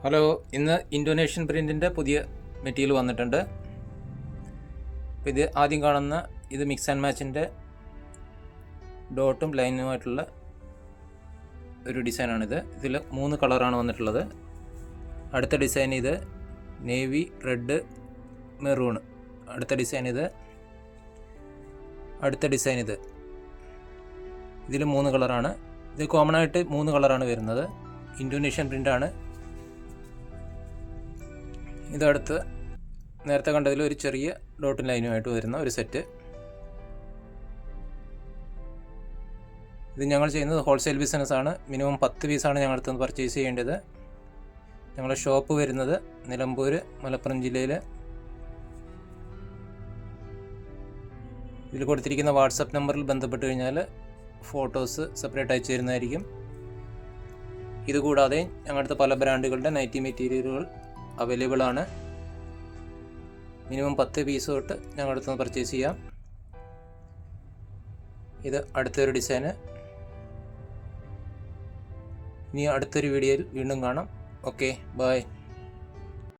Hello, ഇന്ന് Indonesian പ്രിൻറ്റിൻ്റെ പുതിയ material വന്നിട്ടുണ്ട്. അപ്പോൾ ഇത് ആദ്യം കാണുന്ന ഇത് മിക്സ് ആൻഡ് മാച്ചിൻ്റെ ഡോട്ടും ലൈനുമായിട്ടുള്ള ഒരു ഡിസൈനാണിത്. ഇതിൽ 3 കളറാണ് വന്നിട്ടുള്ളത്. അടുത്ത ഡിസൈൻ ഇത് നേവി, റെഡ്, മെറൂൺ. അടുത്ത ഡിസൈൻ ഇത് ഇതിൽ 3 കളറാണ്. ഇത് കോമൺ ആയിട്ട് 3 കളറാണ് വരുന്നത്. ഇന്തോനേഷ്യൻ പ്രിൻ്റാണ്. ഇതടുത്ത് നേരത്തെ കണ്ടതിൽ ഒരു ചെറിയ ഡോട്ടും ലൈനുമായിട്ട് വരുന്ന ഒരു സെറ്റ്. ഇത് ഞങ്ങൾ ചെയ്യുന്നത് ഹോൾസെയിൽ ബിസിനസ്സാണ്. മിനിമം 10 പീസാണ് ഞങ്ങളുടെ അടുത്ത് നിന്ന് പർച്ചേസ് ചെയ്യേണ്ടത്. ഞങ്ങളുടെ ഷോപ്പ് വരുന്നത് നിലമ്പൂർ, മലപ്പുറം ജില്ലയിൽ. ഇതിൽ കൊടുത്തിരിക്കുന്ന വാട്സപ്പ് നമ്പറിൽ ബന്ധപ്പെട്ട് കഴിഞ്ഞാൽ ഫോട്ടോസ് സെപ്പറേറ്റ് അയച്ചു തരുന്നതായിരിക്കും. ഇതുകൂടാതെ ഞങ്ങളുടെ അടുത്ത് പല ബ്രാൻഡുകളുടെ നൈറ്റി മെറ്റീരിയലുകൾ അവൈലബിൾ ആണ്. മിനിമം 10 പീസ് തൊട്ട് ഞങ്ങളുടെ അടുത്ത് നിന്ന് പർച്ചേസ് ചെയ്യാം. ഇത് അടുത്തൊരു ഡിസൈന്. ഇനി അടുത്തൊരു വീഡിയോയിൽ വീണ്ടും കാണാം. Okay, by.